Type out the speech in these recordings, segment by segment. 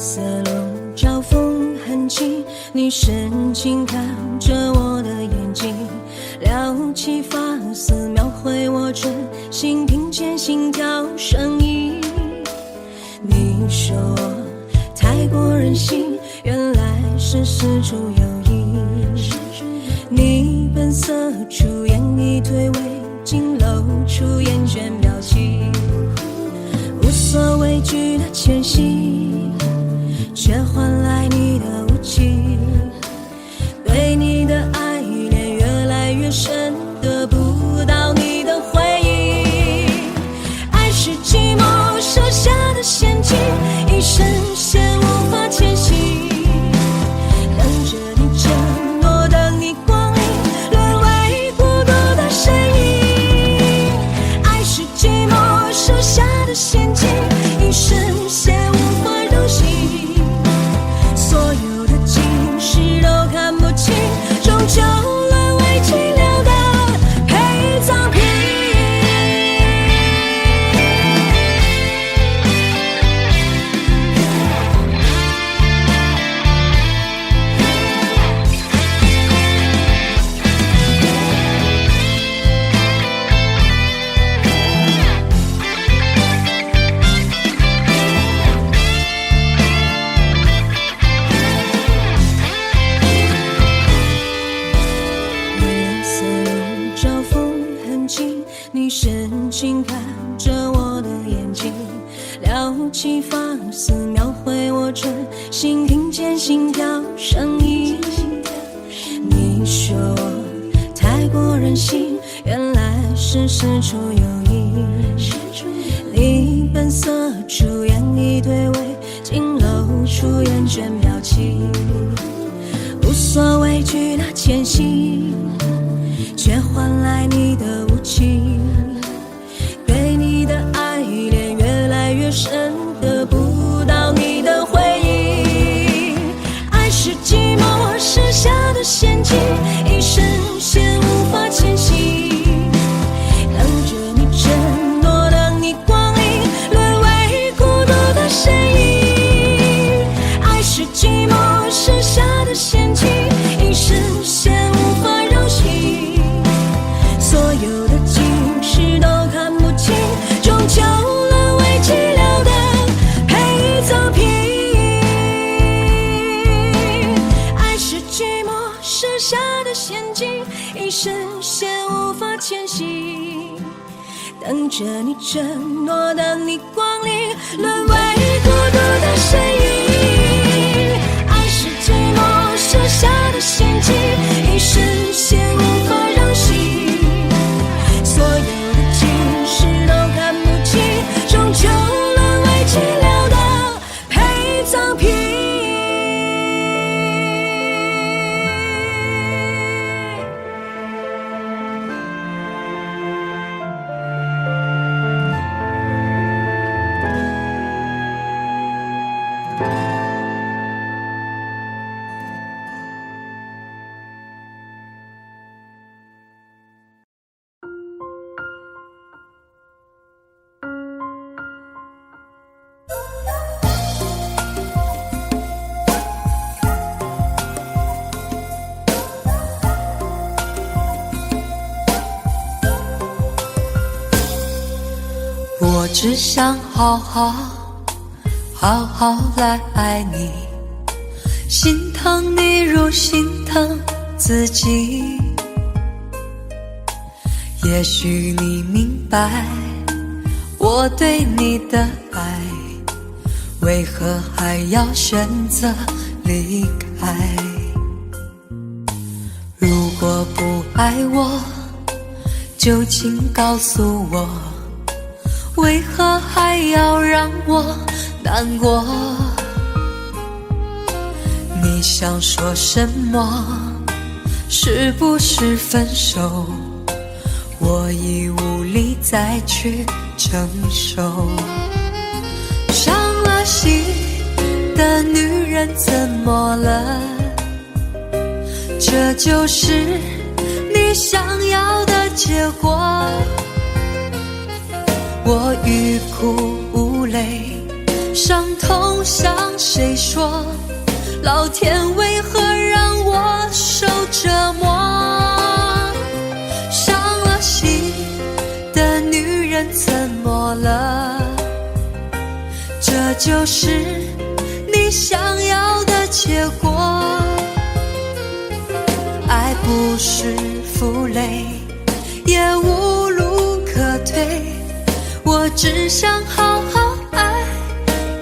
色笼罩风很轻，你深情看着我的眼睛，撩起发丝描绘我真心，听见心跳声音。你说我太过任性，原来是事出有因。你本色出演一推诿，竟露出厌倦表情，无所畏惧的前行，却换来你的无情。对你的爱恋越来越深，得不到你的回应。爱是寂寞设下的陷阱，一生陷无法前行。等着你承诺，等你光临，沦为孤独的身影。爱是寂寞设下的陷阱，一生陷无法柔性。所有的情事都看不清，终究沦为寂寥的陪葬品。你深情看着我的眼睛，撩起发丝描绘我真心，听见心跳声音。你说我太过任性，原来是事出有因。你本色出演一对诿，竟露出厌倦表情，无所畏惧的前行，却换来你的无情。对你的爱恋越来越深，得不到你的回应。爱是寂寞设下的陷阱，一生陷无法前行。等着你承诺，等你光临，沦为孤独的身影。爱是寂寞设下的陷阱，一生陷无法柔性。所有的情事都看不清，终究沦为寂寥的陪葬品。爱是寂寞设下的陷阱，一生陷无法前行。等着你承诺，等你光临，沦为孤独的身影。爱是寂寞设下的陷阱，一生陷无法柔性。所有的情事都看不清，终究沦为寂寥的陪葬品。我只想好好来爱你，心疼你如心疼自己。也许你明白我对你的爱，为何还要选择离开？如果不爱我，就请告诉我，为何还要让我难过？你想说什么？是不是分手？我已无力再去承受。伤了心的女人怎么了？这就是你想要的结果。我欲哭无泪，伤痛向谁说？老天为何让我受折磨？伤了心的女人怎么了？这就是你想要的结果。爱不是负累，也无路可退，我只想好好爱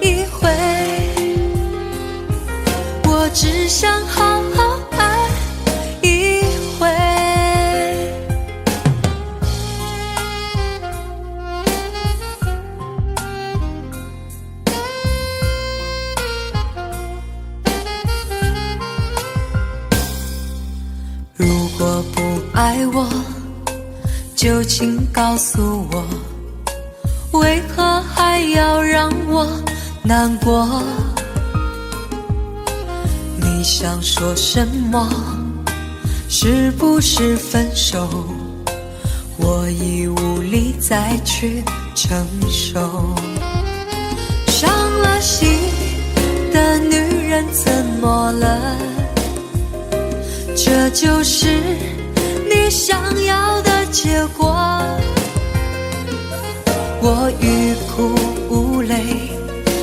一回，我只想好好爱一回。如果不爱我，就请告诉我，为何还要让我难过？你想说什么？是不是分手？我已无力再去承受。伤了心的女人怎么了？这就是你想要的结果。我欲哭无泪，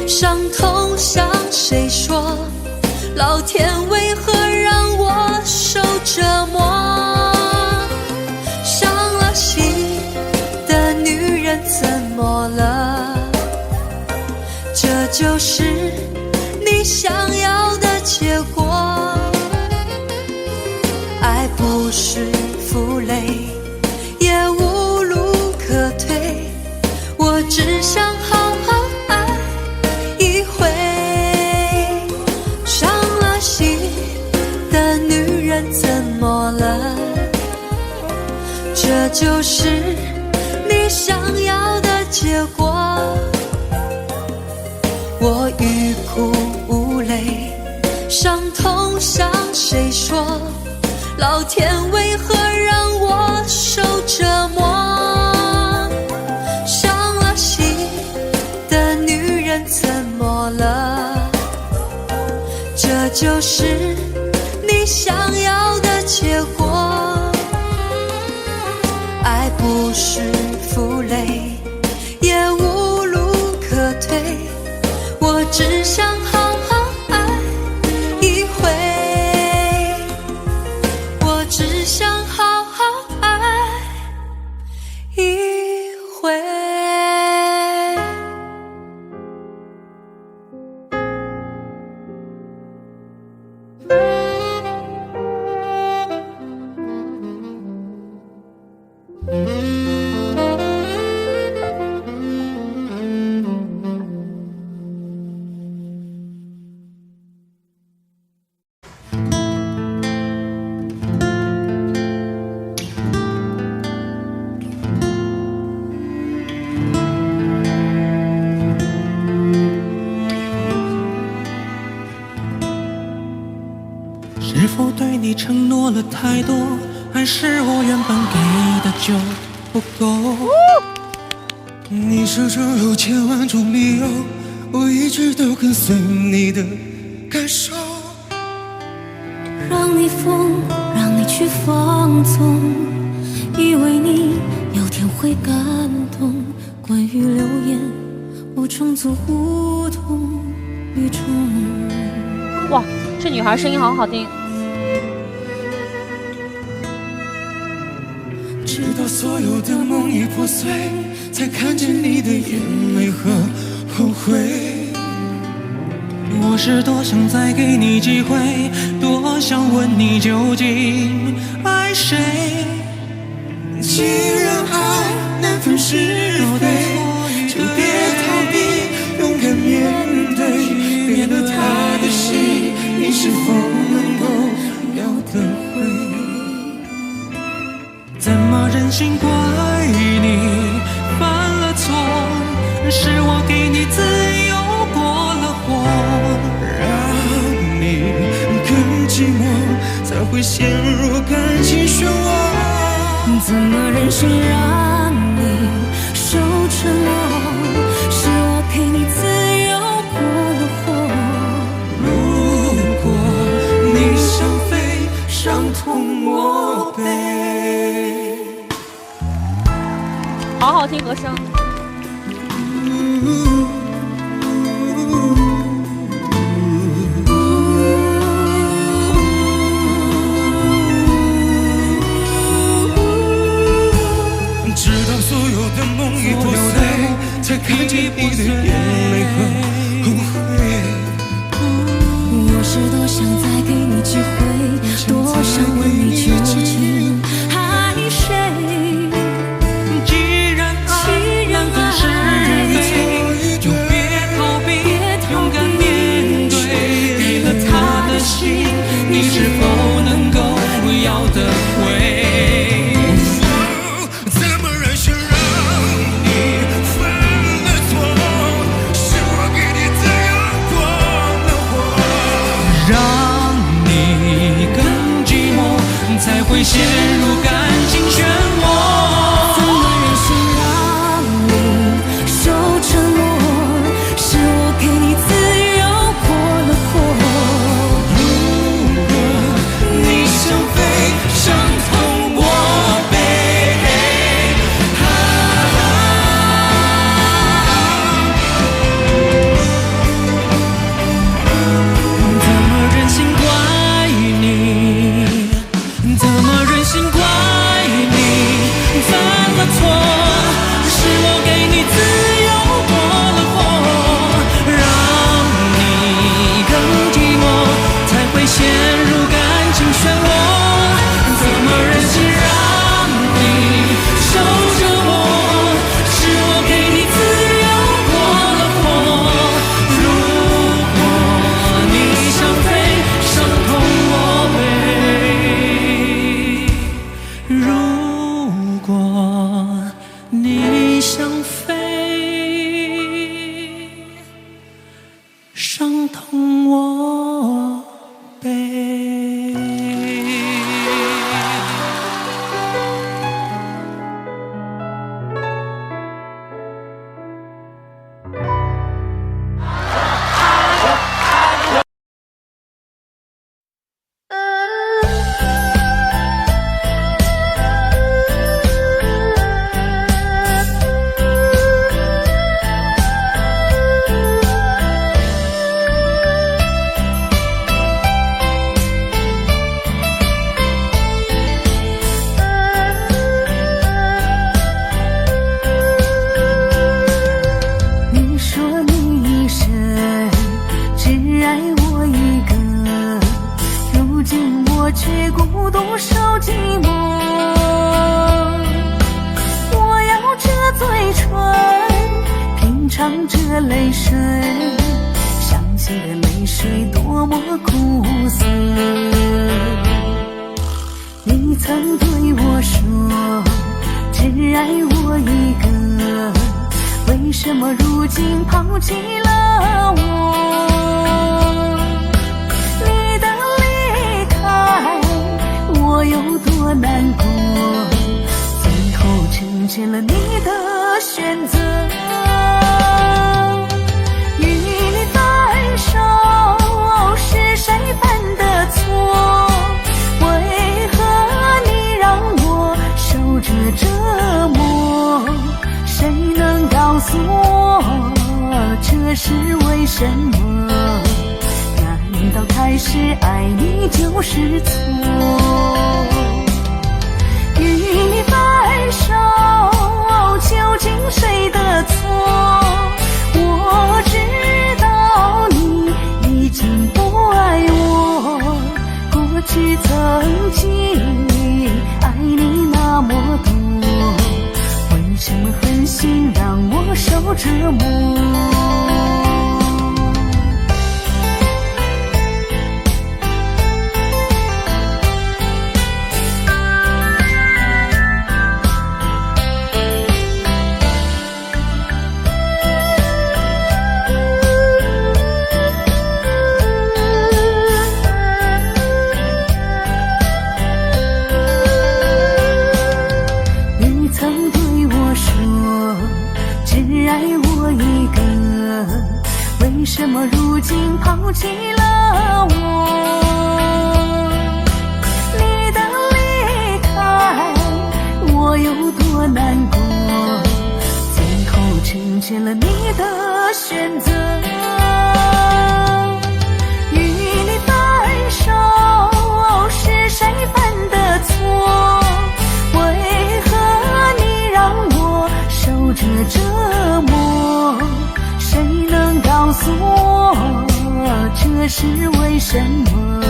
伤痛向谁说？老天为何让我受折磨？伤了心的女人怎么了？这就是你想要的结果。爱不是负累，也无路可退，我只想好好爱一回。伤了心的女人怎么了？这就是你想要的结果。我欲哭无泪，伤痛向谁说？老天为何让我受折磨？伤了心的女人怎么了？这就是你想要的结果。爱不是负累，也无路可退，我只想好好爱一回，我只想好好爱一回。是否对你承诺了太多，还是我原本给的就不够？你手中有千万种理由，我一直都跟随你的感受。让你疯，让你去放纵，以为你有天会感动。关于流言，我充作胡同与衷。哇，这女孩声音好好听。直到所有的梦已破碎，才看见你的眼泪和后悔。我是多想再给你机会，多想问你究竟爱谁。既然爱难分是非，就别逃避，勇敢面对。变了他的心，你是否能够要得回？怎么忍心怪你犯了错？是我给你自由过了火，让你更寂寞，才会陷入感情漩涡。怎么忍心让你受折磨？是我给你自由好听歌声。直到所有的梦已破碎，才看见你的眼泪和后悔。我是多想再给你机会，多想问你究竟爱谁？既然爱分是非，就别逃避，勇敢面对。给了他的心，你是否能够要得回？才会陷入感情漩涡。怎么忍心让你受折磨？是我给你自由过了火。如果你想飞，伤痛我背。怎么忍心怪你？怎么忍心怪你犯了错？是我给你自由过了火，让你更寂寞，才会陷入感情漩涡。怎么忍心让你受折磨？是我给你自由过了火。如果你想飞，伤痛我背。如果你想飞，伤痛我背。你说你一生只爱我一个，如今我却孤独受寂寞。我咬着嘴唇，品尝着泪水，伤心的泪水多么苦涩。你曾对我说，只爱我一个，为什么如今抛弃了我？你的离开，我有多难过？最后成全了你的选择。与你分手是谁犯的错？为何你让我受着折磨？谁能告诉我这是为什么？难道开始爱你就是错？与你分手究竟谁的错？我知道你已经不爱我，过去曾经爱你那么多，为什么狠心让我受折磨？你曾对我说，只爱我一个，为什么如今抛弃了我？你的离开，我有多难过？成全了你的选择。与你分手是谁犯的错？为何你让我受着折磨？谁能告诉我这是为什么？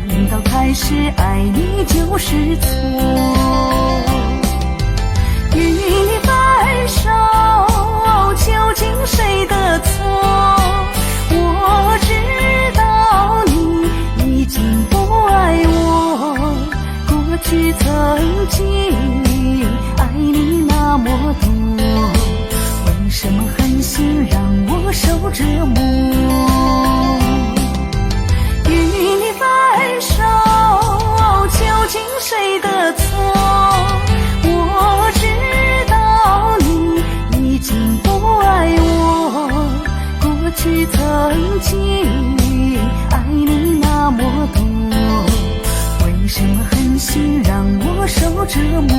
难道开始爱你就是错？与你分手究竟谁的错？我知道你已经不爱我，过去曾经爱你那么多，为什么狠心让我受折磨？与你分手究竟谁的错？我知道你已经不爱我，过去曾经爱你那么多，为什么狠心让我受折磨？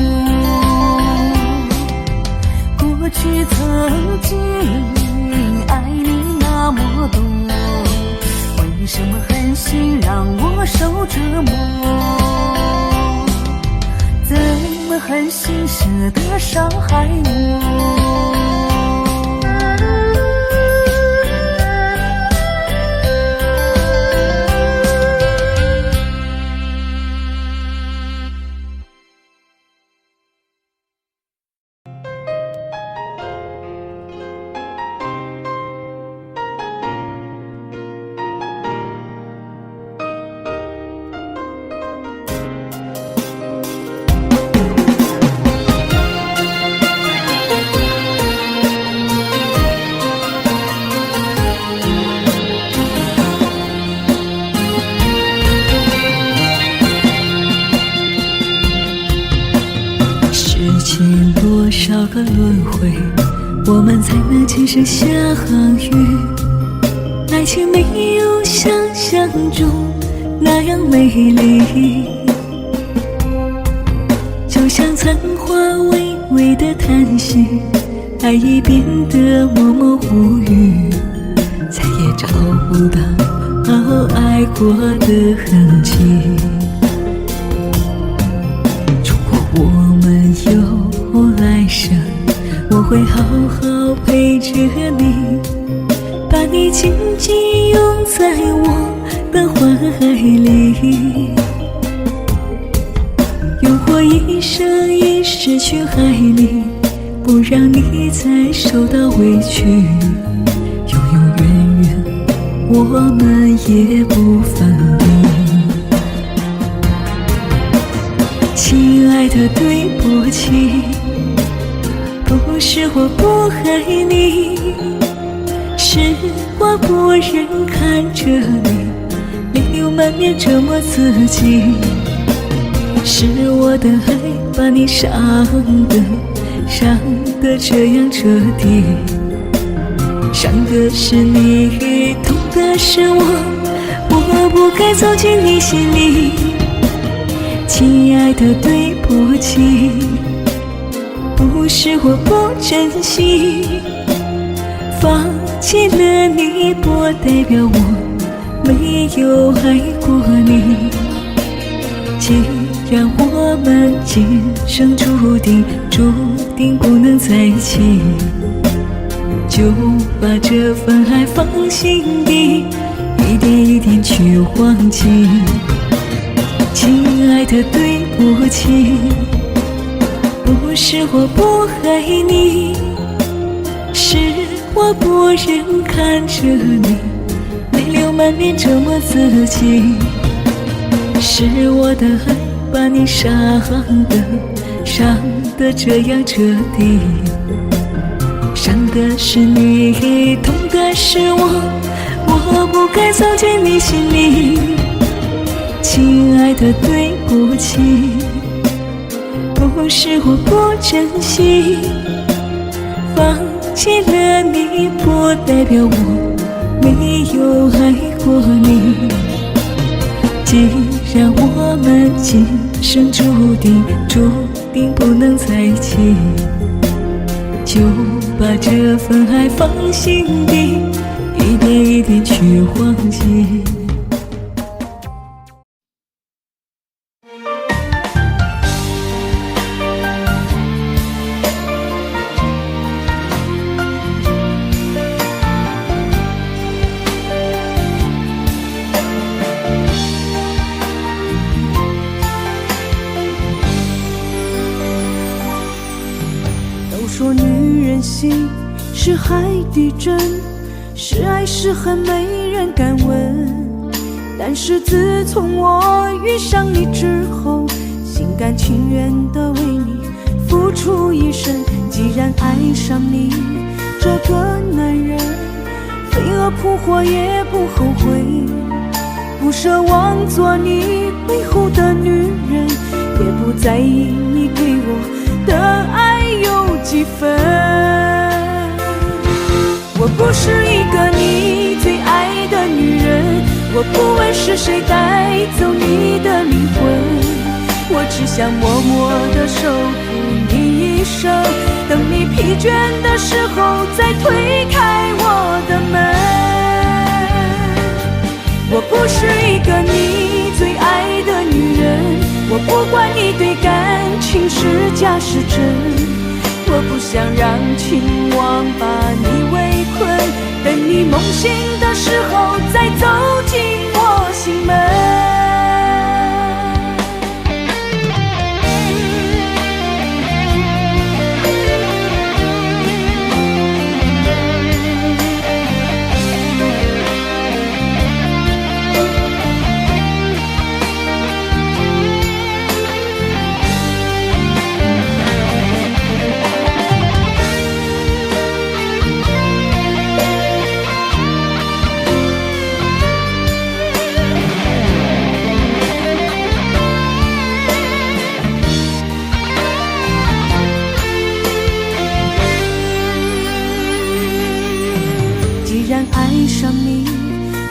过去曾经爱你那么多，为什么狠心让我受折磨？怎么狠心舍得伤害我？多少个轮回，我们才能今生相遇？爱情没有想象中那样美丽，就像残花微微的叹息，爱已变得默默无语，再也找不到爱过的痕迹。如果我们有来生，我会好好陪着你，把你紧紧拥在我的怀里，用我一生一世去爱你，不让你再受到委屈，永永远远我们也不分离。亲爱的，对不起，不是我不爱你，是我不忍看着你泪流满面折磨自己，是我的爱把你伤得这样彻底，伤的是你，痛的是我不该走进你心里。亲爱的，对不起，不是我不珍惜，放弃了你不代表我没有爱过你。既然我们今生注定不能在一起，就把这份爱放心底，一点一点去忘记。亲爱的，对不起，不是我不爱你，是我不忍看着你泪流满面折磨自己，是我的爱把你伤得这样彻底，伤的是你，痛的是我不该走进你心里。亲爱的，对不起，不是我不珍惜，放弃了你不代表我没有爱过你。既然我们今生注定不能在一起，就把这份爱放心底，一点一点去忘记。都说女人心是海底针，是爱是恨没人敢问。但是自从我遇上你之后，心甘情愿地为你付出一生。既然爱上你这个男人，飞蛾扑火也不后悔，不奢望做你背后的女人，也不在意你给我的爱有几分。我不是一个你最爱的女人，我不问是谁带走你的灵魂，我只想默默地守护你一生，等你疲倦的时候再推开我的门。我不是一个你最爱的女人，我不管你对感情是假是真，我不想让情网把你围困，等你梦醒的时候再走进我心门。爱上你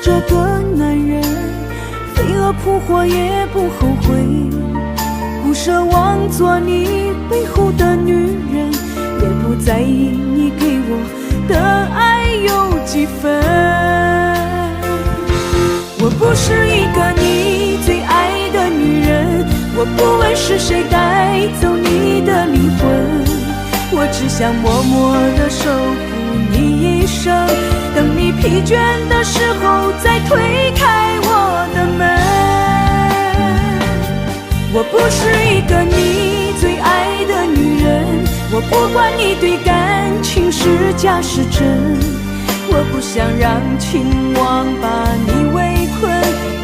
这个男人，飞蛾扑火也不后悔，不奢望做你背后的女人，也不在意你给我的爱有几分。我不是一个你最爱的女人，我不问是谁带走你的灵魂，我只想默默地守护你一生，等你疲倦的时候再推开我的门。我不是一个你最爱的女人，我不管你对感情是假是真，我不想让情网把你围困，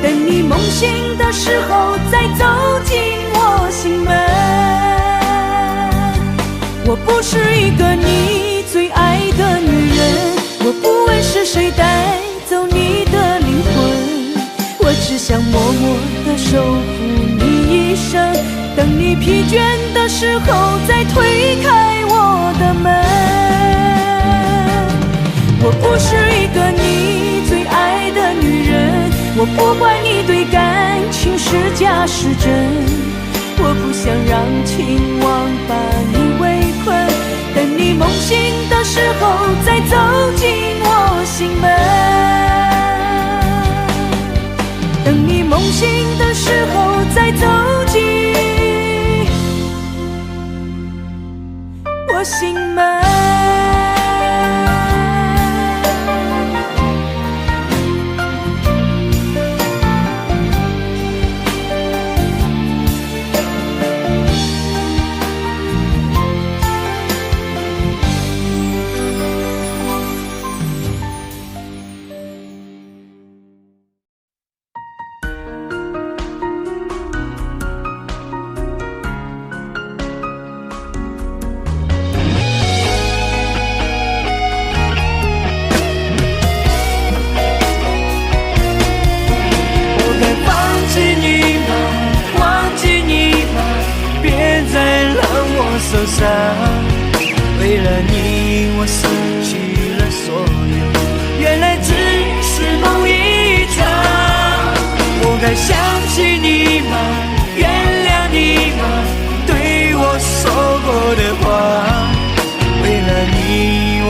等你梦醒的时候再走进我心门。我不是一个你最爱的女人，我不问是谁带走你的灵魂，我只想默默地守护你一生，等你疲倦的时候再推开我的门。我不是一个你最爱的女人，我不管你对感情是假是真，我不想让情网把你围困，等你梦醒的时候再走进我心门。等你梦醒的时候再走进我心门。受伤，为了你我失去了所有，原来只是梦一场。我该想起你吗？原谅你吗？对我说过的话，为了你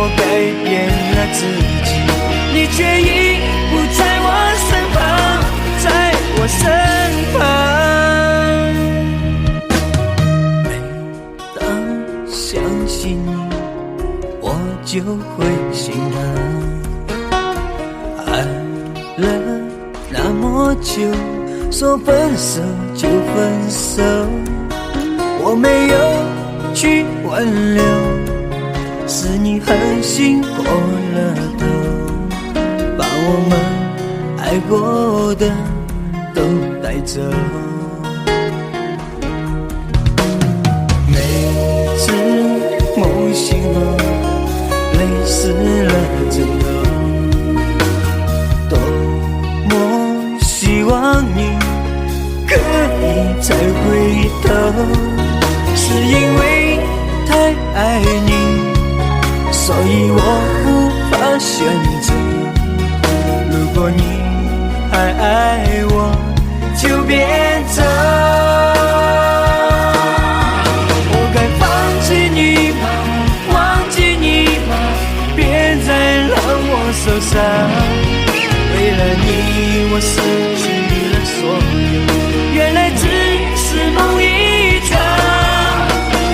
就会心疼。爱了那么久，说分手就分手，我没有去挽留，是你狠心过了头，把我们爱过的都带走。每次梦醒后，泪湿了枕头，多么希望你可以再回头，是因为太爱你，所以我无法选择。如果你还爱我，就别走。我该放弃你吗？忘记你吗？别再让我受伤。为了你，我失去了所有，原来只是梦一场。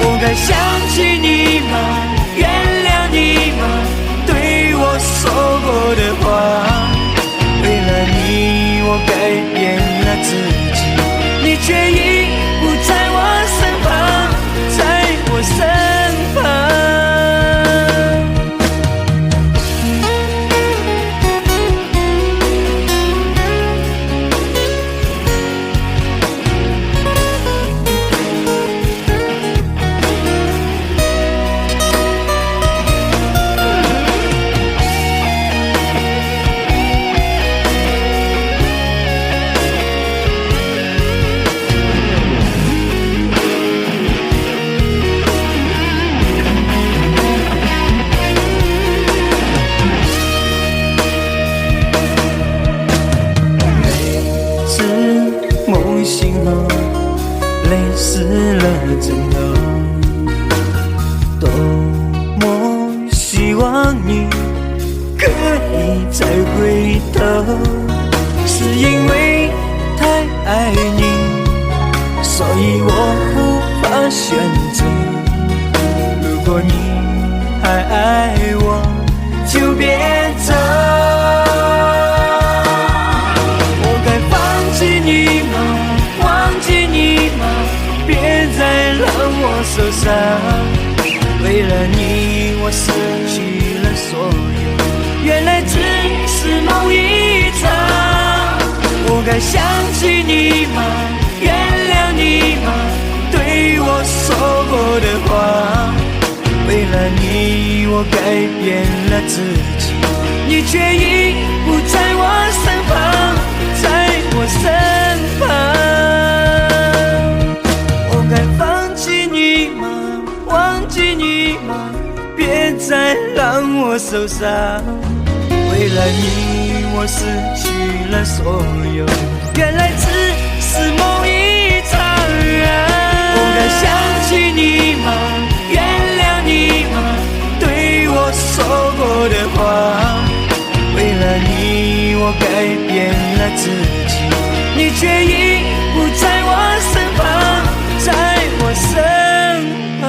我该想起你吗？原谅你吗？对我说过的话。为了你，我改变了自己，你却已不在我身旁，在我身旁。梦醒后，泪湿了枕头，多么希望你可以再回头，是因为太爱你，所以我无法选择。如果你还爱我，就别走。受伤，为了你，我失去了所有，原来只是梦一场。我该想起你吗？原谅你吗？对我说过的话。为了你，我改变了自己，你却已不在我身旁，在我身旁。我该放弃你吗？忘记你吗？别再让我受伤。为了你，我失去了所有，原来只是梦一场。我该想起你吗？原谅你吗？对我说过的话。为了你，我改变了自己，你却已不在我身旁，在我身旁。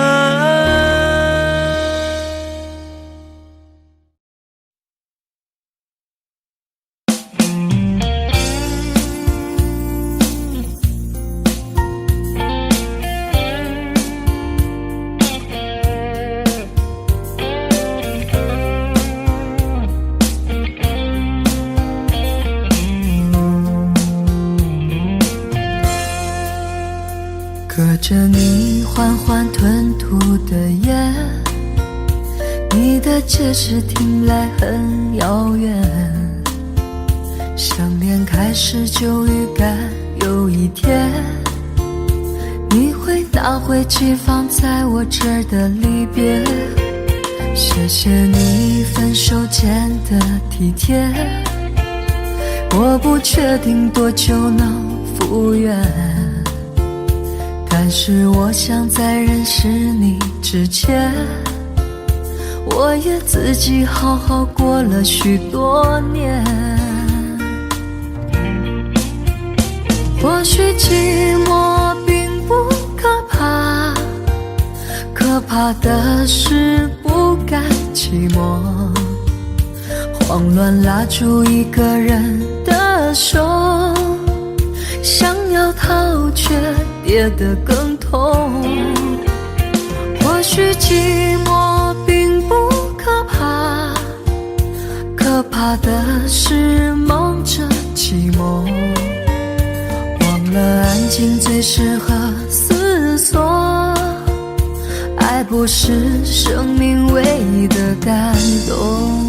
隔着你缓缓吞吐的烟，你的解释听来很遥远，想念开始就预感有一天你会拿回寄放在我这儿的离别。谢谢你分手前的体贴，我不确定多久能复原，但是我想在认识你之前，我也自己好好过了许多年。或许寂寞并不可怕，可怕的是不甘寂寞，慌乱拉住一个人的手，想要逃却跌得更痛。或许寂寞并不可怕，可怕的是忙着寂寞，忘了安静最适合思索。爱不是生命唯一的感动。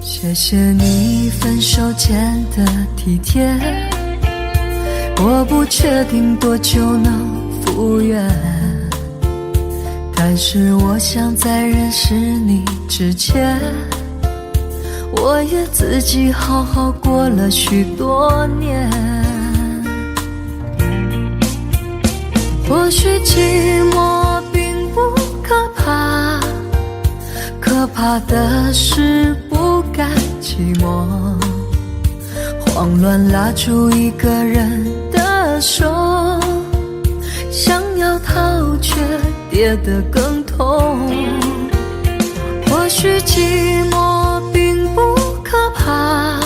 谢谢你分手前的体贴，我不确定多久能复原，但是我想在认识你之前，我也自己好好过了许多年。或许寂寞并不可怕，可怕的是不甘寂寞，慌乱拉住一个人的手，想要逃却跌得更痛。或许寂寞并不可怕，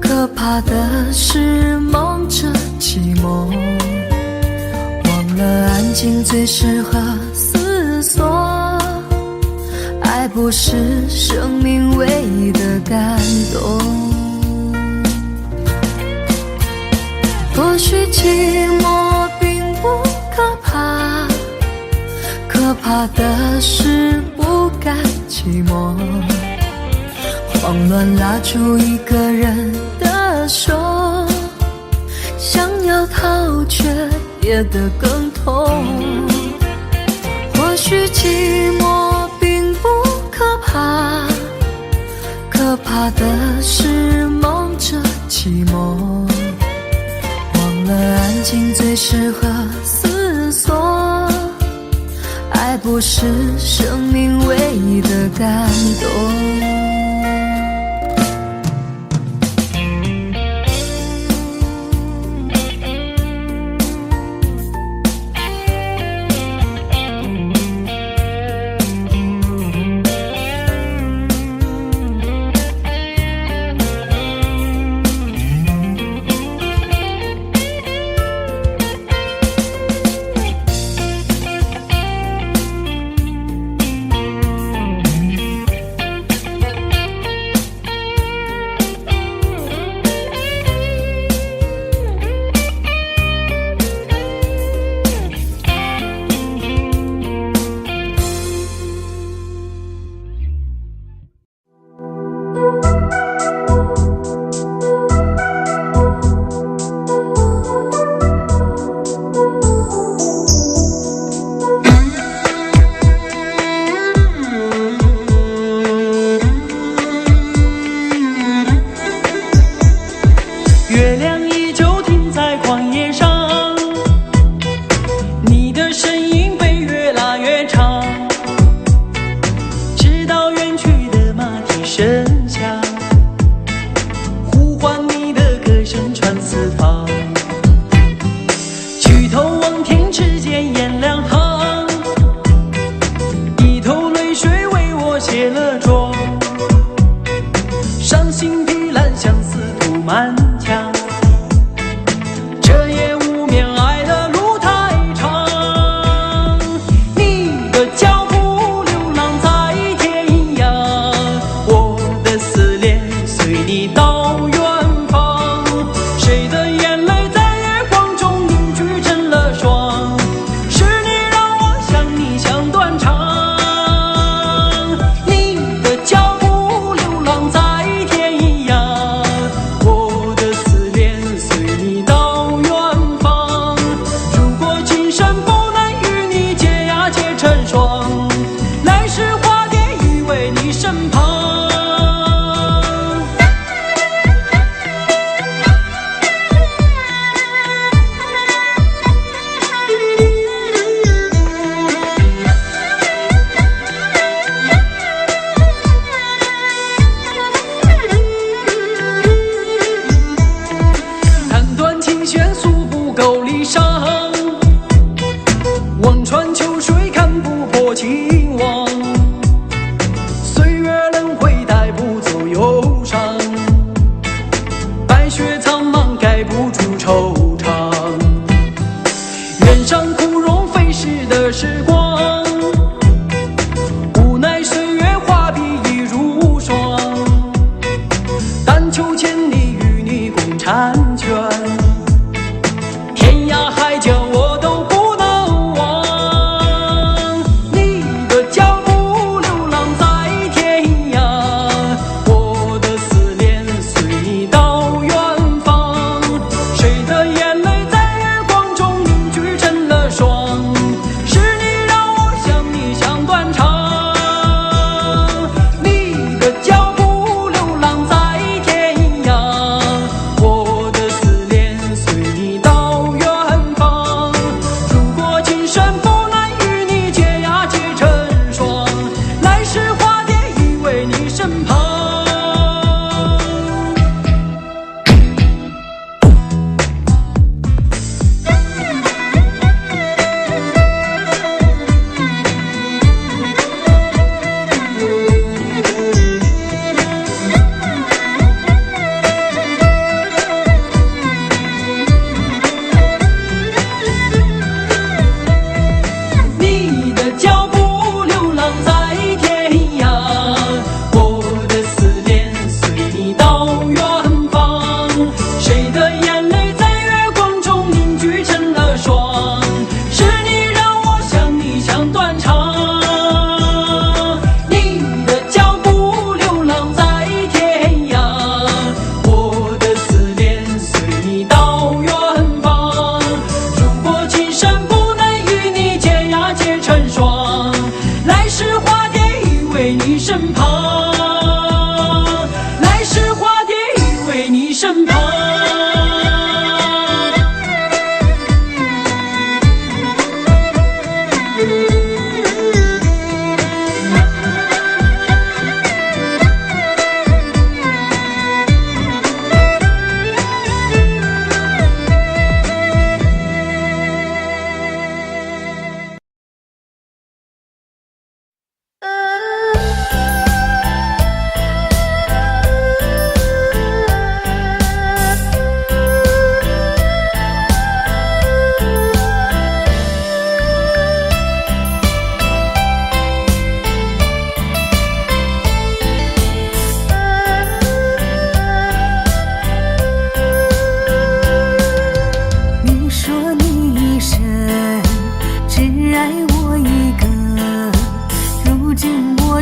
可怕的是忙着寂寞，忘了安静最适合思索。爱不是生命唯一的感动。或许寂寞并不可怕，可怕的是不甘寂寞，慌乱拉住一个人的手，想要逃却跌得更痛。或许寂寞并不可怕，可怕的是忙着寂寞，忘了安静最适合思索。爱不是生命唯一的感动。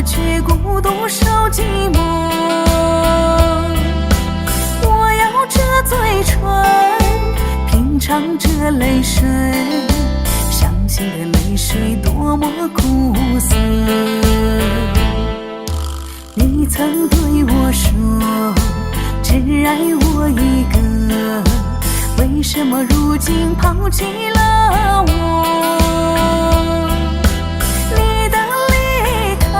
却孤独受寂寞。我咬着嘴唇，品尝着泪水，伤心的泪水多么苦涩。你曾对我说，只爱我一个，为什么如今抛弃了我？你的离开，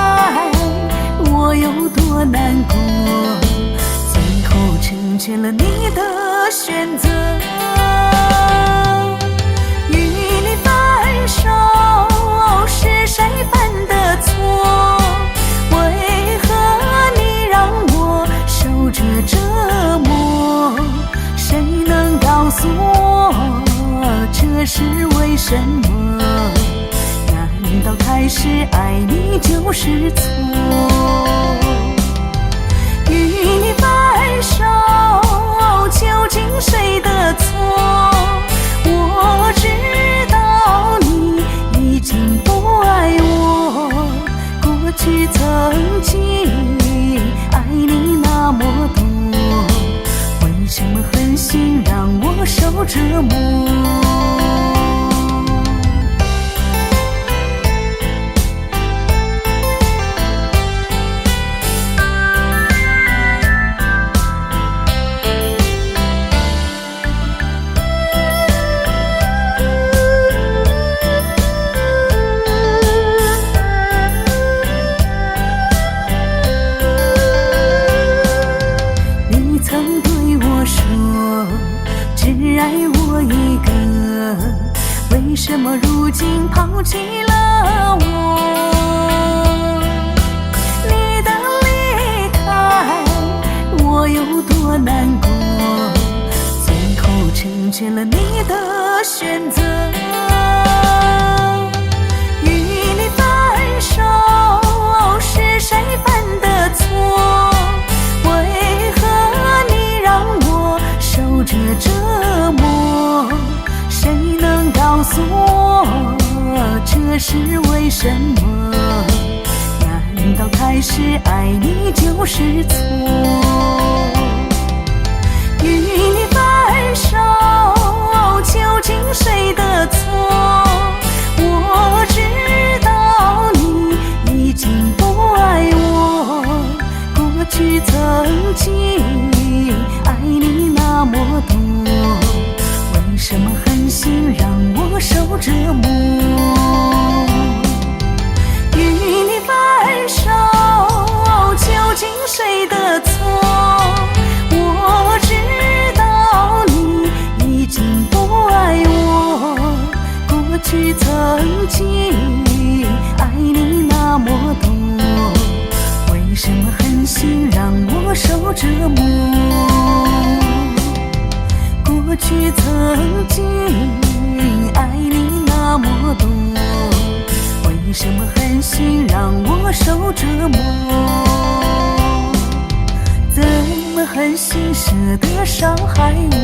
我有多难过，最后成全了你的选择。与你分手，是谁犯的错？为何你让我受着折磨？谁能告诉我这是为什么？难道开始爱你就是错？与你分手，究竟谁的错？我知道你已经不爱我，过去曾经爱你那么多，为什么狠心让我受折磨？为什么如今抛弃了我？你的离开，我有多难过，最后成全了你的选择。与你分手，是谁犯的错？为何你让我受着折磨？谁能告诉我这是为什么？难道开始爱你就是错？与你分手，究竟谁的错？我知道你已经不爱我，过去曾经爱你那么多，为什么狠心让我受折磨？与你分手，究竟谁的错？我知道你已经不爱我，过去曾经爱你那么多，为什么狠心让我受折磨？过去曾经爱你那么多，为什么狠心让我受折磨？怎么狠心舍得伤害我？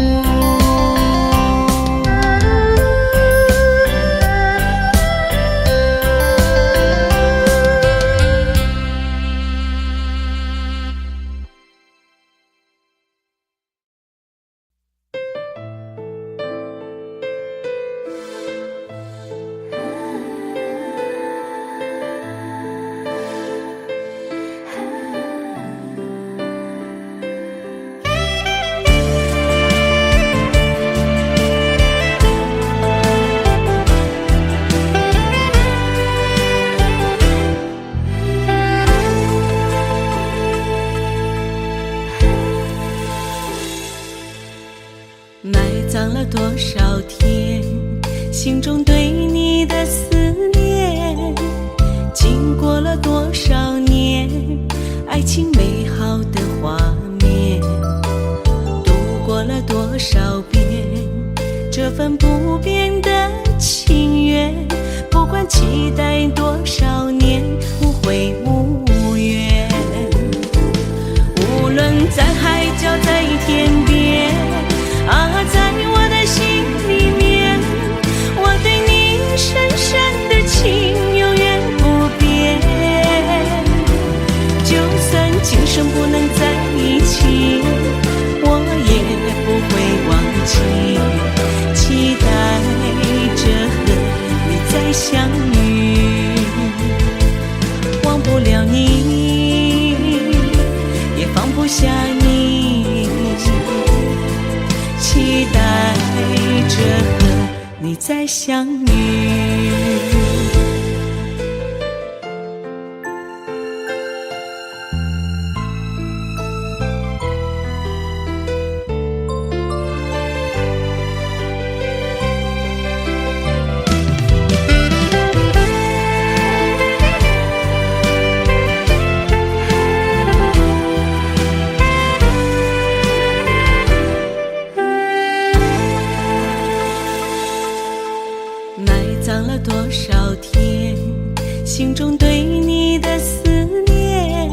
心中对你的思念，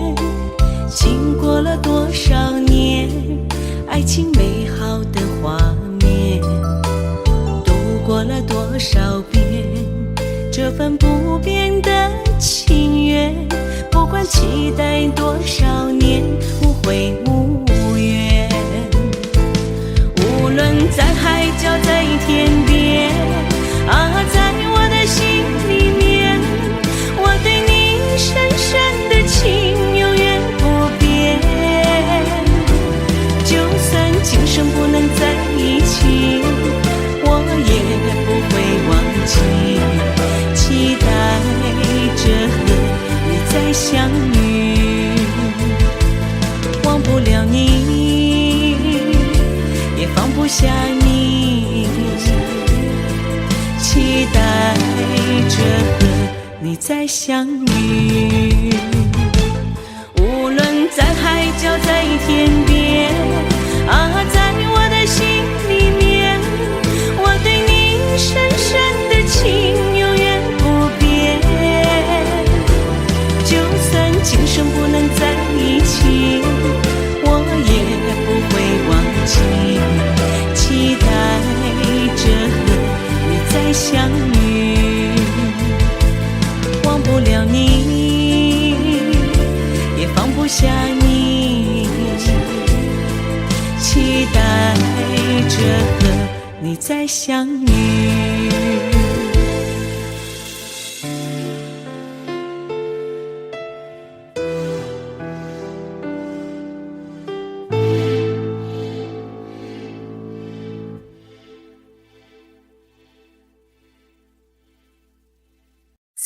经过了多少年，爱情美好的画面，度过了多少遍，这份不变的情缘，不管期待多少年，无悔无怨。无论在海角在天边啊，在我的心里面，我对你深深的情永远不变。就算今生不能在一起，我也不会忘记，期待着和你再相遇。忘不了你，也放不下你，期待着和你再相遇。无论在海角在天边啊，在我的心里面，我对你深深的情永远不变。就算今生不能在一起，我也不会忘记，期待着和你再相遇。忘不了你，也放不下你，期待着和你再相遇。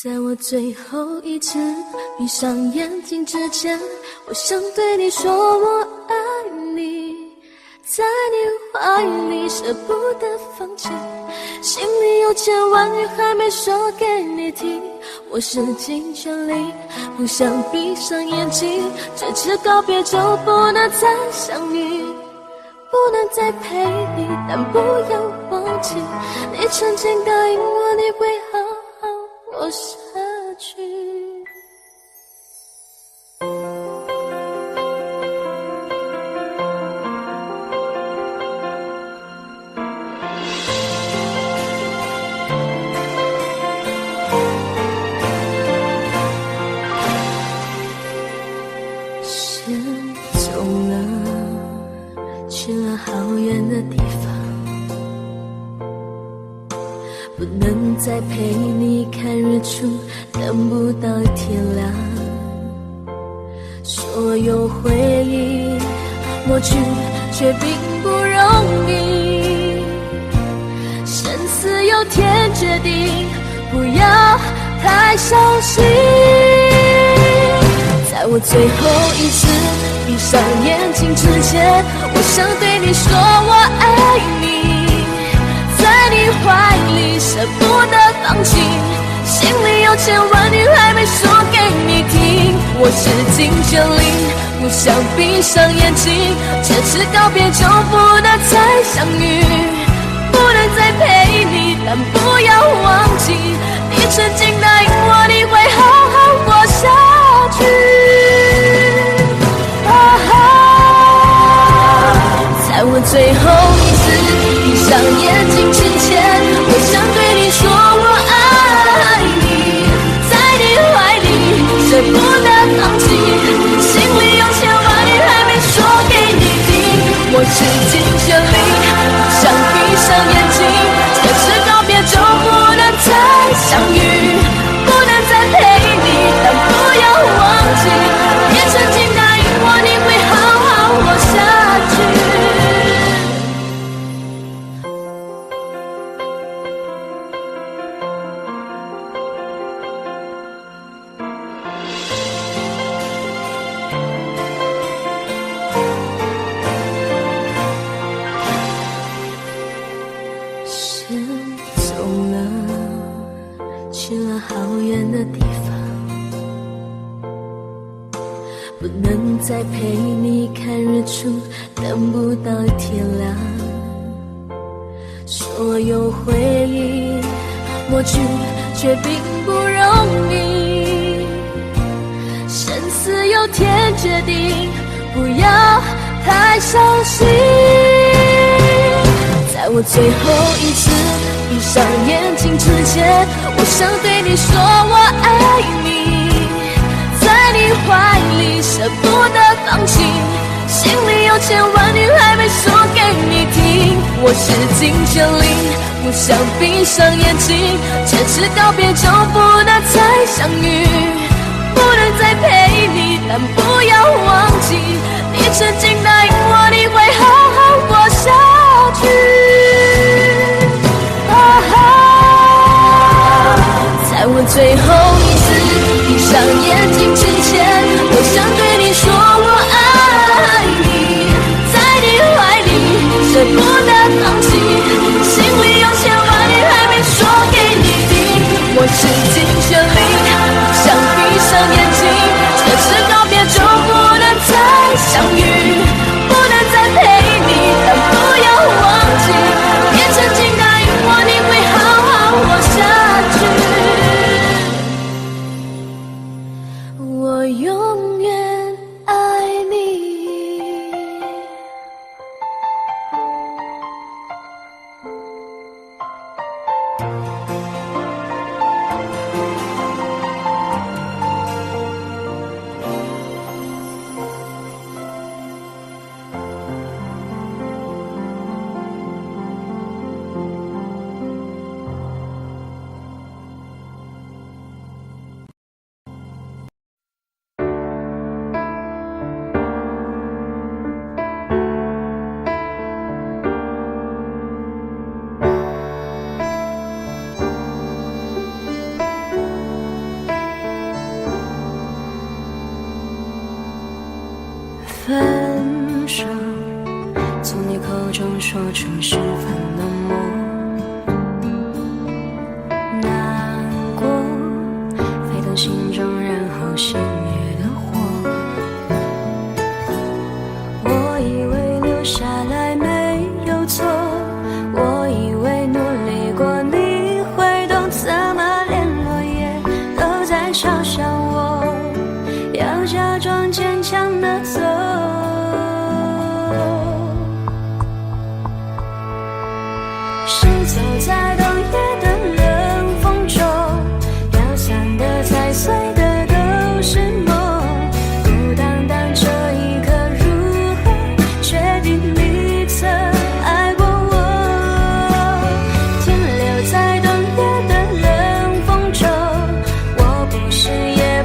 在我最后一次闭上眼睛之前，我想对你说我爱你，在你怀里舍不得放弃，心里有千万语还没说给你听，我使尽全力不想闭上眼睛，这次告别就不能再相遇，不能再陪你，但不要忘记，你曾经答应我你会好好活下去。先走了，去了好远的地方，不能再陪你看日出，等不到天亮。所有回忆抹去，却并不容易。生死有天决定，不要太伤心。在我最后一次闭上眼睛之前，我想对你说我爱你，在你怀里舍不得放弃，心里有千万语还没说给你听，我使尽全力不想闭上眼睛，这次告别就不能再相遇，不能再陪你，但不要忘记，你曾经答应我你会好好活下去。在我最后一次闭上眼睛之前，我想对你说我爱你，在你怀里舍不得放弃，心里有千万语还没说给你听，我使尽全力不想闭上眼睛，这次告别就不能再相遇，不能再陪你，但不要忘记，你曾经答应我你会好好活下去。先走了，去了好远的地方，不能再陪你看日出，等不到天亮。所有回忆抹去，却并不容易。确定，不要太伤心。在我最后一次闭上眼睛之前，我想对你说我爱你，在你怀里舍不得放弃，心里有千万句还没说给你听。我使尽全力，不想闭上眼睛，只是告别就不能再相遇，不能再陪你，但不要忘记，你曾经答应我你会好好活下去。在我最后一次闭上眼睛之前，我想对你说我爱你，在你怀里舍不得放弃，心里有千万句还没说给你听。我使尽全力，不想闭上眼睛，这次告别就不能再相遇，不能再陪你，但不要忘记，你曾经答应我你会好好活下去。我永远爱你。分手，从你口中说出十分冷漠，难过沸腾心中，然后熄灭的火。我以为留下来没有错，我以为努力过你会懂，怎么连落叶都在嘲笑我，要假装坚强的走。是走在冬夜的冷风中，飘散的踩碎的都是梦，孤单单这一刻如何确定你曾爱过我，停留在冬夜的冷风中，我不是也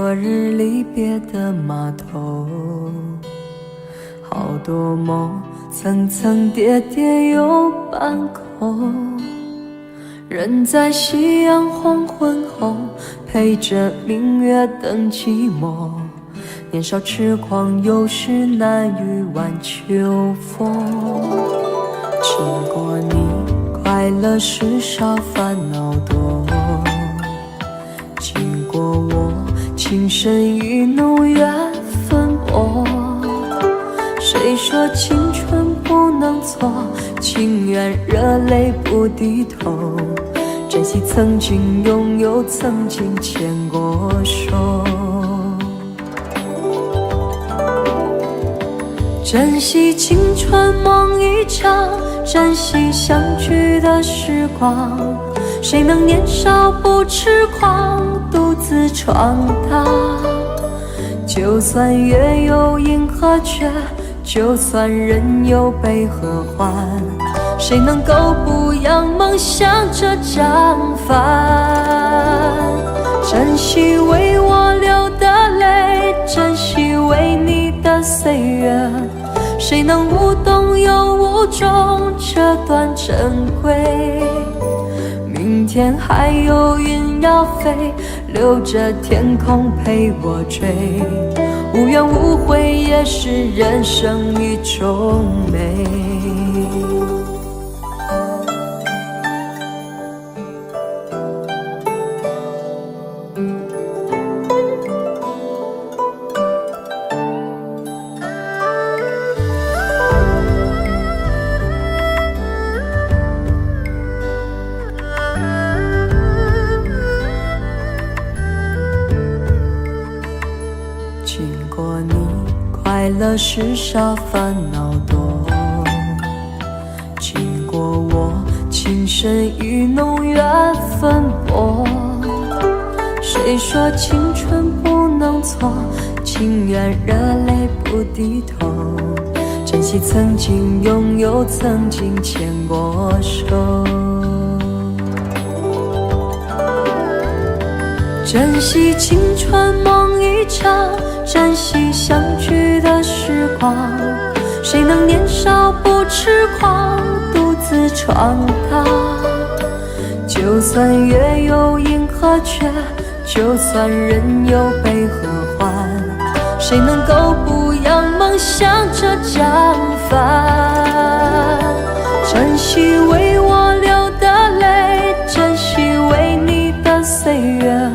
昨日离别的码头，好多梦层层叠叠又半空，人在夕阳黄昏后，陪着明月等寂寞。年少痴狂，有时难御晚秋风。经过你，快乐时少，烦恼多。经过我，情深意浓，缘分薄。谁说青春不能错？情愿热泪不低头。珍惜曾经拥有，曾经牵过手。珍惜青春梦一场，珍惜相聚的时光。谁能年少不痴狂，独自闯荡？就算月有阴和缺，就算人有悲和欢，谁能够不扬梦想这张帆？珍惜为我流的泪，珍惜为你的岁月，谁能无动又无衷这段珍贵？明天还有云要飞，留着天空陪我追。无怨无悔也是人生一种美。经过你，快乐时少，烦恼多。经过我，情深意浓，缘分薄。谁说青春不能错？情愿热泪不低头。珍惜曾经拥有，曾经牵过手。珍惜青春梦一场，珍惜相聚的时光。谁能年少不痴狂，独自闯荡？就算月有阴和缺，就算人有悲和欢，谁能够不扬梦想这张帆？珍惜为我流的泪，珍惜为你的岁月，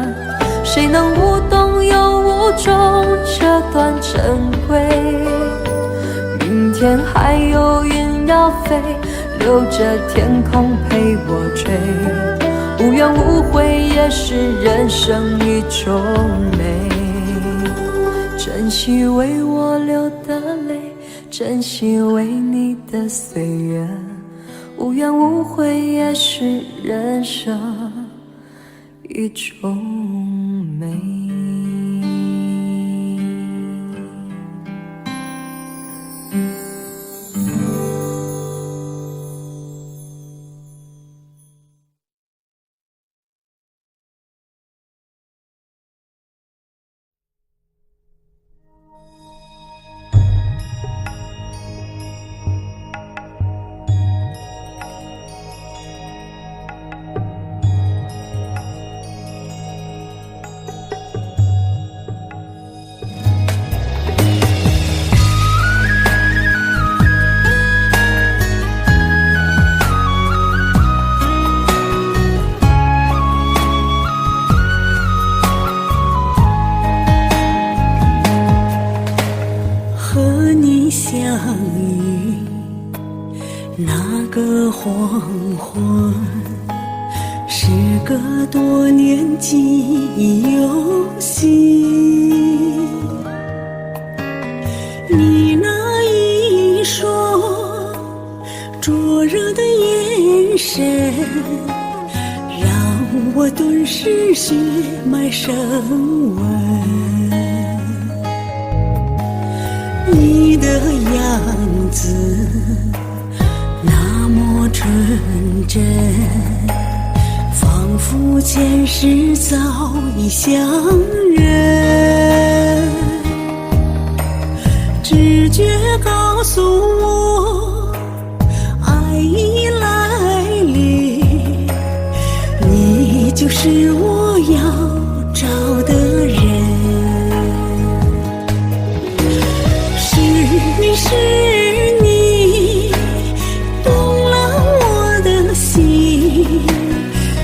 谁能无动又无衷这段珍贵？明天还有云要飞，留着天空陪我追。无怨无悔也是人生一种美。珍惜为我流的泪，珍惜为你的岁月。无怨无悔也是人生一种美。那个黄昏，时隔多年记忆犹新。你那一双灼热的眼神，让我顿时血脉升温。你的样子那么纯真，仿佛前世早已相人。直觉告诉我，爱已来临，你就是我要找的人。是你是你动了我的心，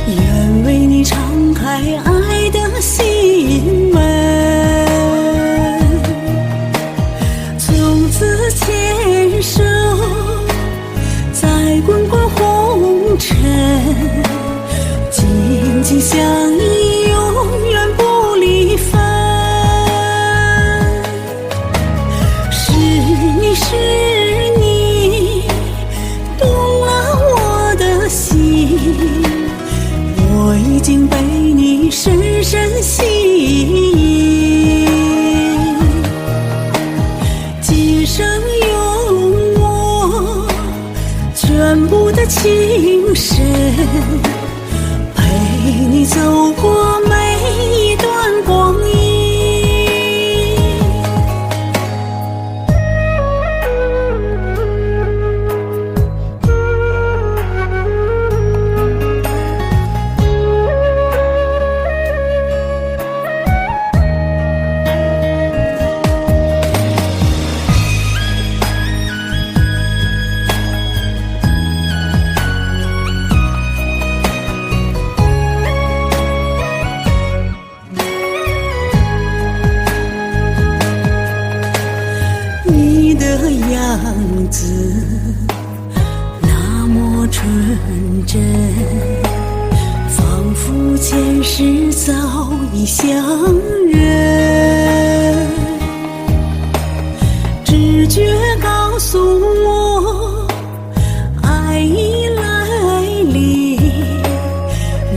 愿为你敞开爱的心门，从此牵手在滚滚红尘，紧紧相依，永远不离分。是你动了我的心，我已经被你深深吸引。今生有我全部的情深，陪你走过每一段光阴。你的样子那么纯真，仿佛前世早已相认。直觉告诉我，爱已来临，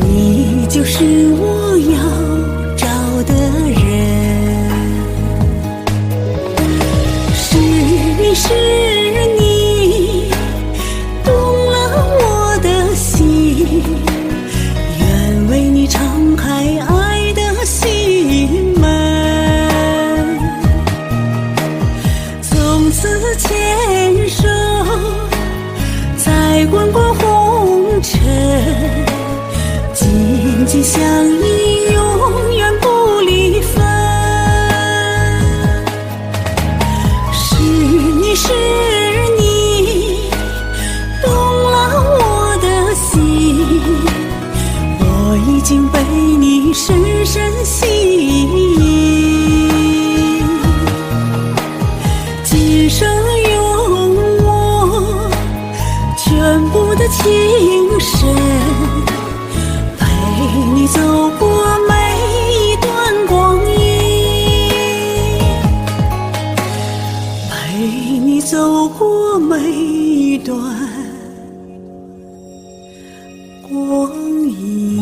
你就是我要找的人。是你动了我的心，愿为你敞开爱的心门，从此牵手在滚滚红尘，紧紧相依，永远不离分。是你动了我的心，我已经被你深深吸引。今生有我全部的情深，陪你走过每一段光阴。陪你走过每一段光阴。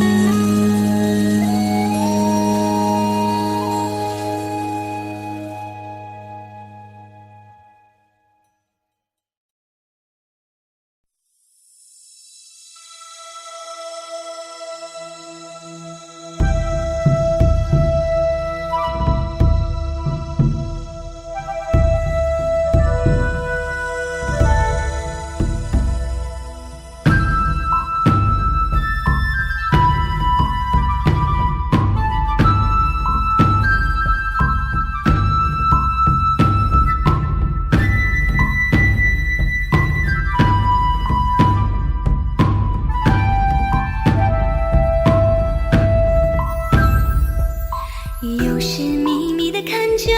有时秘密地看着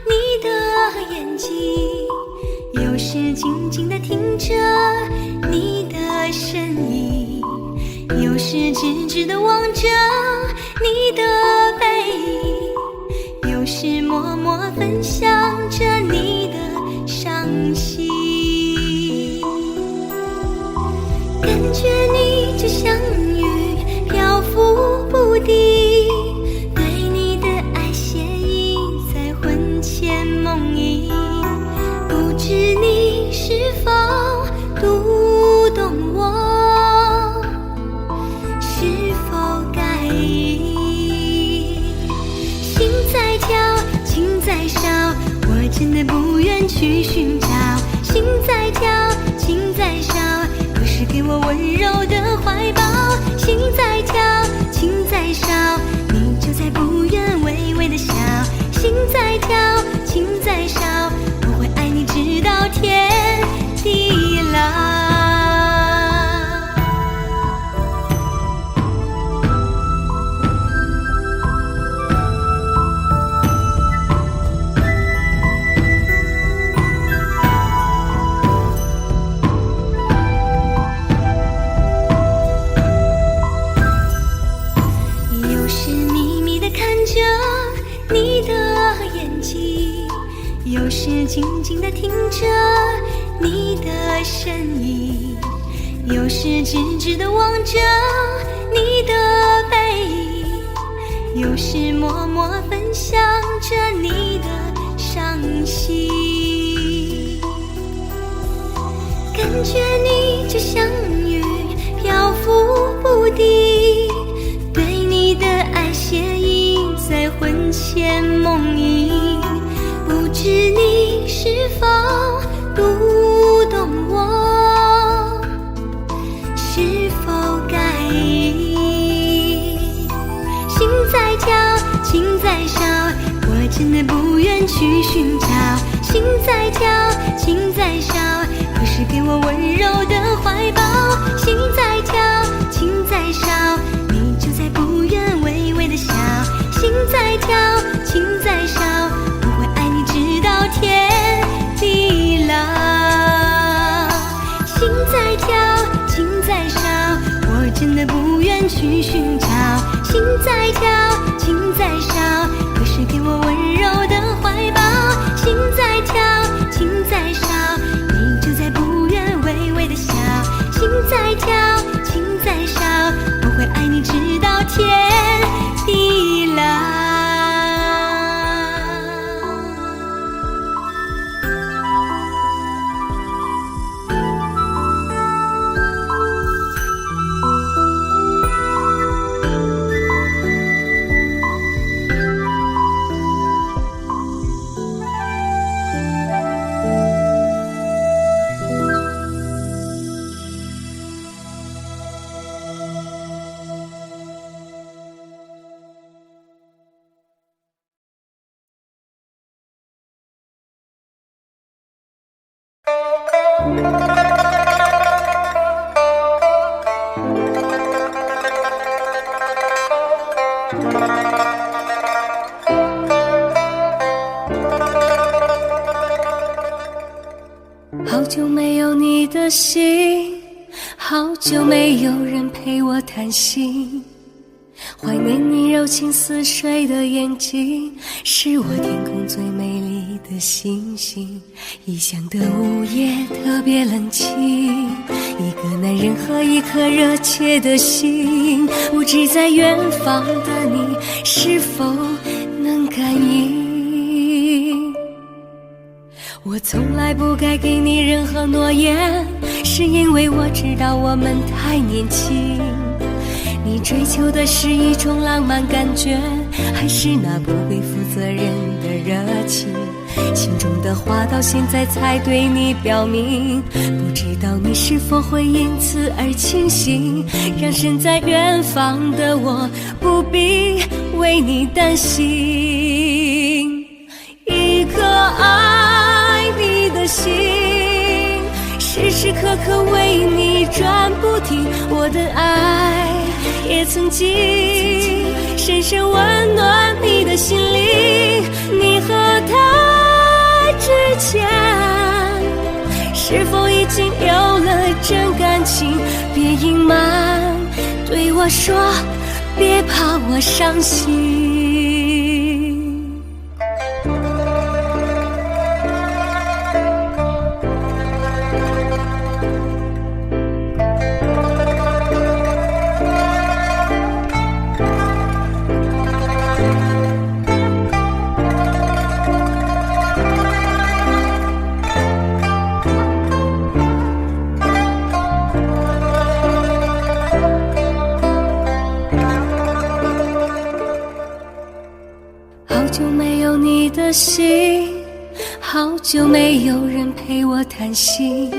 你的眼睛，有时静静地听着你的声音，有时直直地望着你的背影，有时默默分享着你的伤心。感觉你就像云漂浮不定，梦呓，不知你是否读懂我，是否该意？真的不愿去寻找。心在跳，情在烧，不是给我温柔的怀抱。心在跳，情在烧，你就在不远微微的笑。心在跳，情在烧，我会爱你直到天地老。有时秘密地看着你的眼睛，有时静静地听着你的声音，有时直直地望着你的背影，有时默默分享着你的伤心。感觉你就像云漂浮不定，对你的爱写印在魂牵梦萦，不知你是否读懂我，是否感应。心在跳，情在烧，我真的不愿去寻找。心在跳，情在烧，可是给我温柔的怀抱。心在跳，情在烧，你就在不远微微的笑。心在跳，情在烧，我会爱你直到天地老。心在跳，情在烧，我真的不愿去寻找。心在跳，情在烧，可是给我温柔的怀抱。心在跳，情在烧，你就在不远微微的笑。心在跳，情在烧，我会爱你直到天地老。好久没有你的信，好久没有人陪我谈心，怀念你柔情似水的眼睛，是我天空最美丽的星星。异乡的午夜特别冷清，一个男人和一颗热切的心，不知在远方的你是否能感应。我从来不该给你任何诺言，是因为我知道我们太年轻。你追求的是一种浪漫感觉，还是那不会负责任的热情？心中的话到现在才对你表明，不知道你是否会因此而清醒，让身在远方的我不必为你担心。一颗爱你的心，时时刻刻为你转不停，我的爱也曾经深深温暖你的心灵。你和他之间是否已经有了真感情？别隐瞒，对我说，别怕我伤心。好久没有你的信，好久没有人陪我谈心，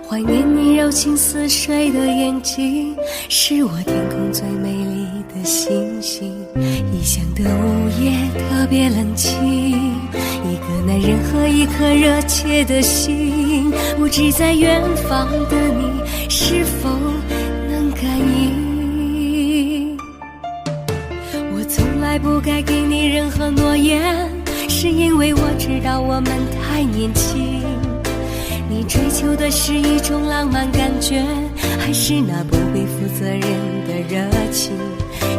怀念你柔情似水的眼睛，是我天空最美丽的星星。异乡的午夜特别冷清，一个男人和一颗热切的心，不知在远方的你是否能感应。我从来不该给你任何诺言，是因为我知道我们太年轻。你追求的是一种浪漫感觉，还是那不会负责任的热情？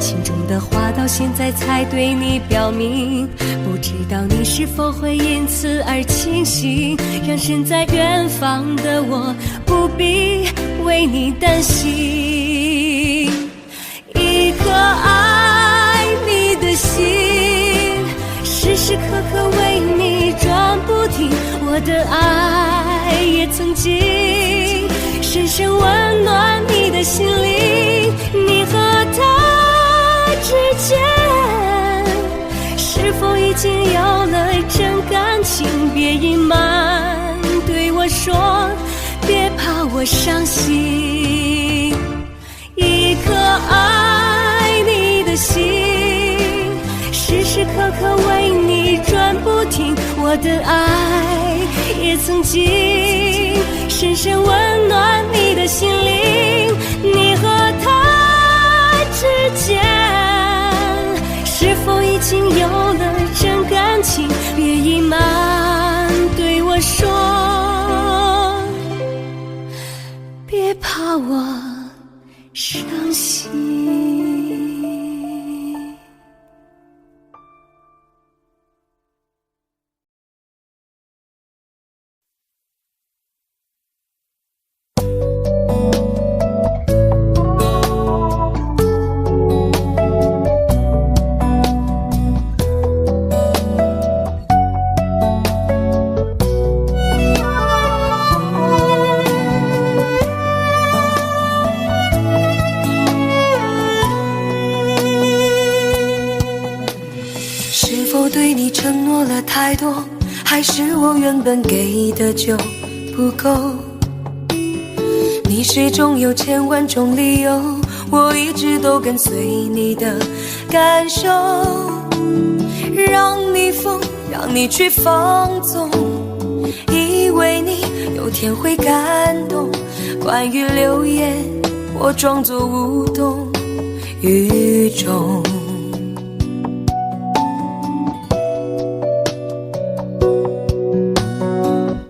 心中的话到现在才对你表明，不知道你是否会因此而清醒，让身在远方的我不必为你担心。一颗爱你的心，时时刻刻为你转不停，我的爱也曾经深深温暖你的心灵。你和他之间是否已经有了真感情？别隐瞒，对我说，别怕我伤心。一颗爱你的心，时时刻刻为你转不停，我的爱也曾经深深温暖你的心灵。你和他之间是否已经有了真感情？别隐瞒，对我说，别怕我伤心。对你承诺了太多，还是我原本给的就不够？你始终有千万种理由，我一直都跟随你的感受，让你疯，让你去放纵，以为你有天会感动。关于流言，我装作无动于衷。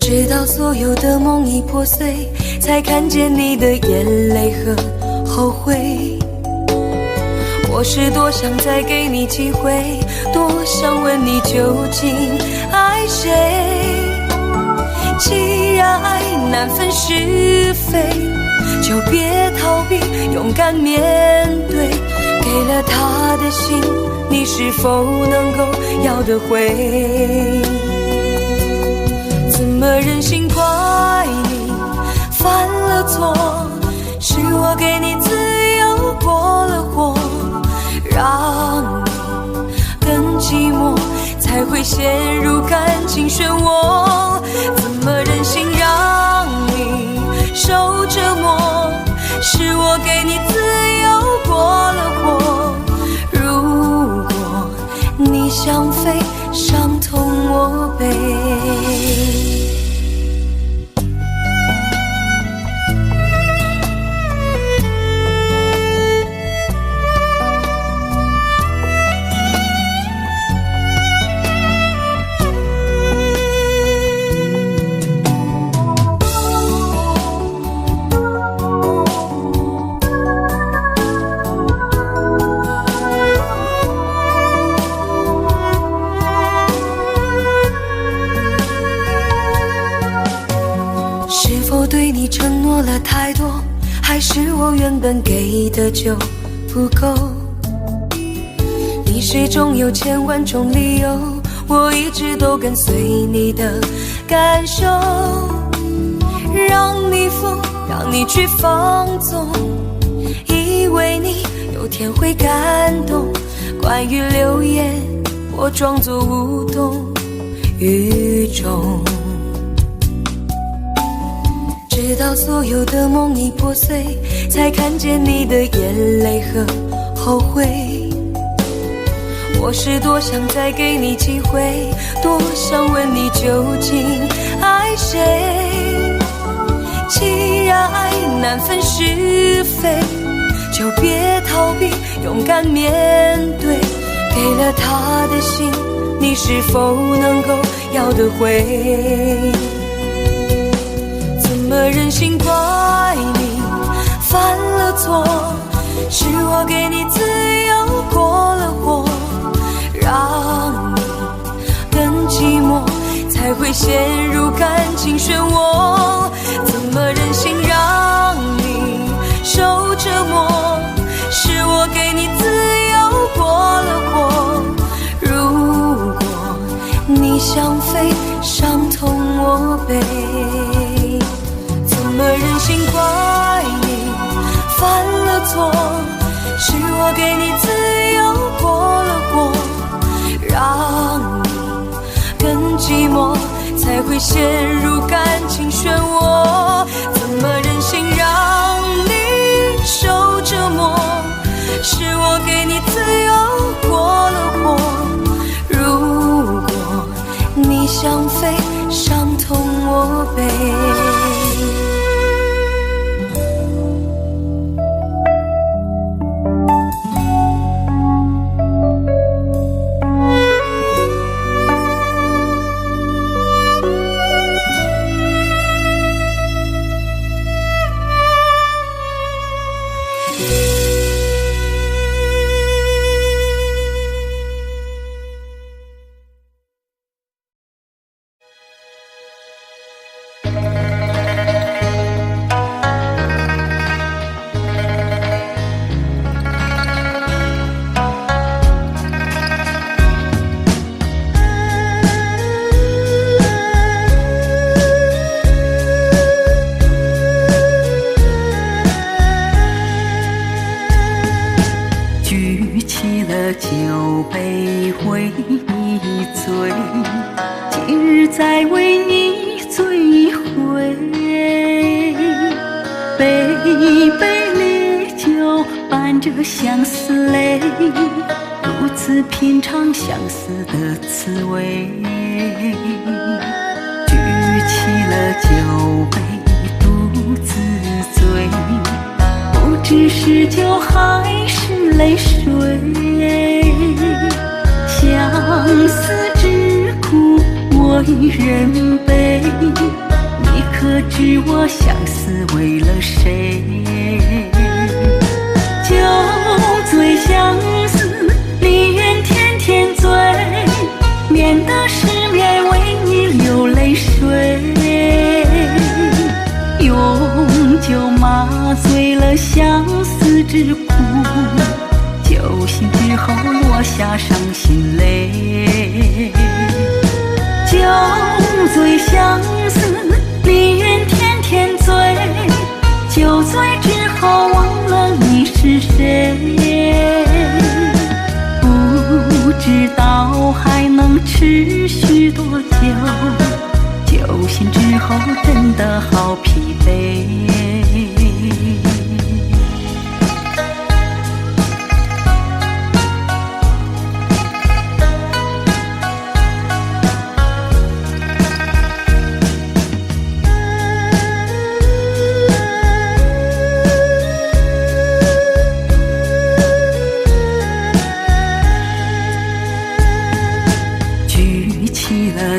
直到所有的梦已破碎，才看见你的眼泪和后悔。我是多想再给你机会，多想问你究竟爱谁。既然爱难分是非，就别逃避，勇敢面对。给了他的心，你是否能够要得回？怎么忍心怪你犯了错？是我给你自由过了火，让你更寂寞，才会陷入感情漩涡。怎么忍心让你受折磨？是我给你自由过了火。如果你想飞，伤痛我背。对你承诺了太多，还是我原本给的就不够？你始终有千万种理由，我一直都跟随你的感受，让你疯，让你去放纵，以为你有天会感动。关于流言，我装作无动雨中，直到所有的梦已破碎，才看见你的眼泪和后悔。我是多想再给你机会，多想问你究竟爱谁。既然爱难分是非，就别逃避，勇敢面对。给了他的心，你是否能够要得回？怎么忍心怪你犯了错？是我给你自由过了火，让你更寂寞，才会陷入感情漩涡。怎么忍心让你受折磨？是我给你自由过了火，如果你想飞，伤痛我背。怎么忍心怪你犯了错？是我给你自由过了火，让你更寂寞，才会陷入感情漩涡。怎么忍心让你受折磨？是我给你自由过了火，如果你想飞，伤痛我背。酒杯为你醉，今日再为你醉回。杯杯烈酒伴着相思泪，独自品尝相思的滋味。举起了酒杯独自醉，不知是酒还是泪水。相思之苦我一人背，你可知我相思为了谁？酒醉相思，离怨天天醉，免得失眠为你流泪水。用酒麻醉了相思之苦，酒醒之后落下伤心泪。酒醉相思，离怨天天醉，酒醉之后忘了你是谁。不知道还能持续多久，酒醒之后真的好疲惫。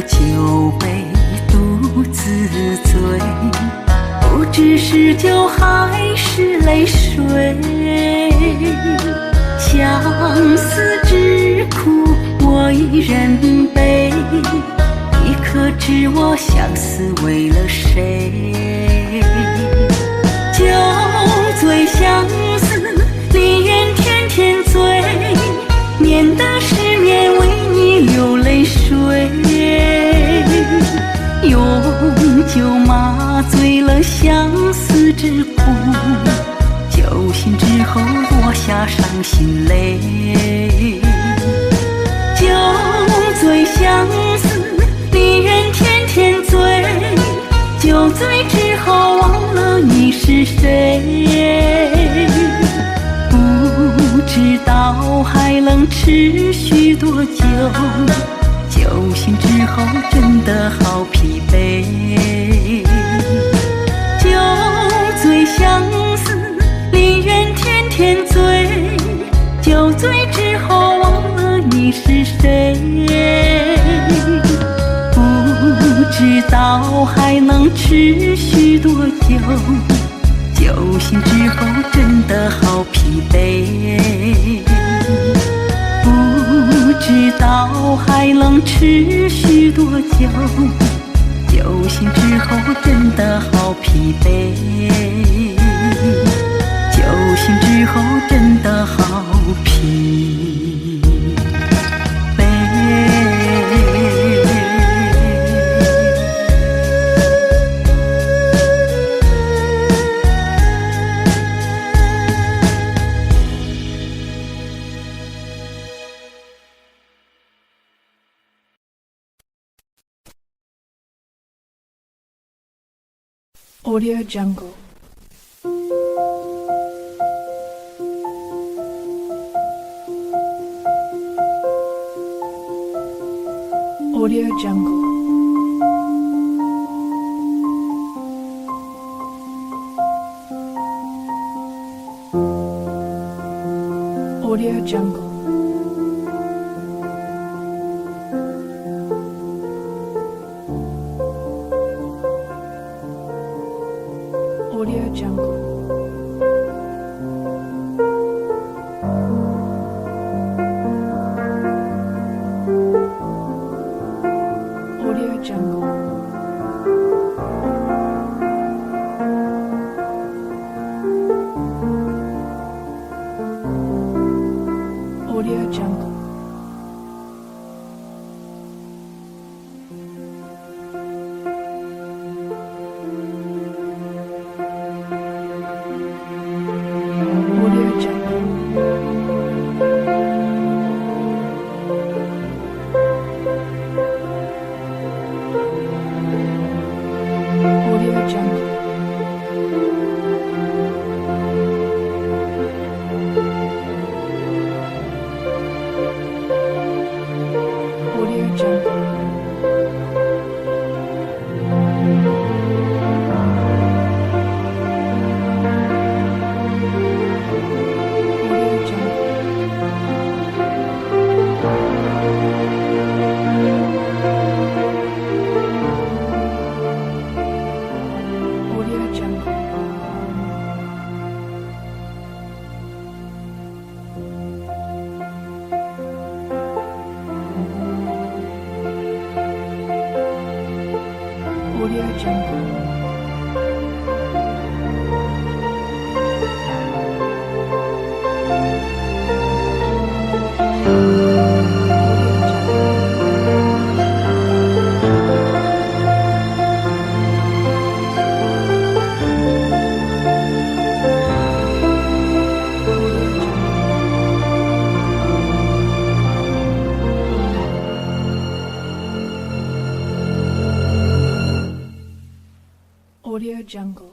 酒杯独自醉，不知是酒还是泪水。相思之苦我一人背，你可知我相思为了谁？酒醉相思，离怨天天醉，免得失眠为你流泪水。用酒麻醉了相思之苦，酒醒之后落下伤心泪。酒醉相思，离醒之后真的好疲惫，酒醉相思，离人天天醉，酒醉之后忘了你是谁，不知道还能持续多久，酒醒之后真的好疲惫，不知道还能持续多久，酒醒之后真的好疲惫，酒醒之后真的好疲惫。Audio Jungle. Audio Jungle. Audio Jungle. Audio Jungle. Audio Jungle. Audio Jungle. Audio Jungle. Audio Jungle. Audio Jungle. Audio Jungle. Audio Jungle. Audio Jungle. Audio Jungle.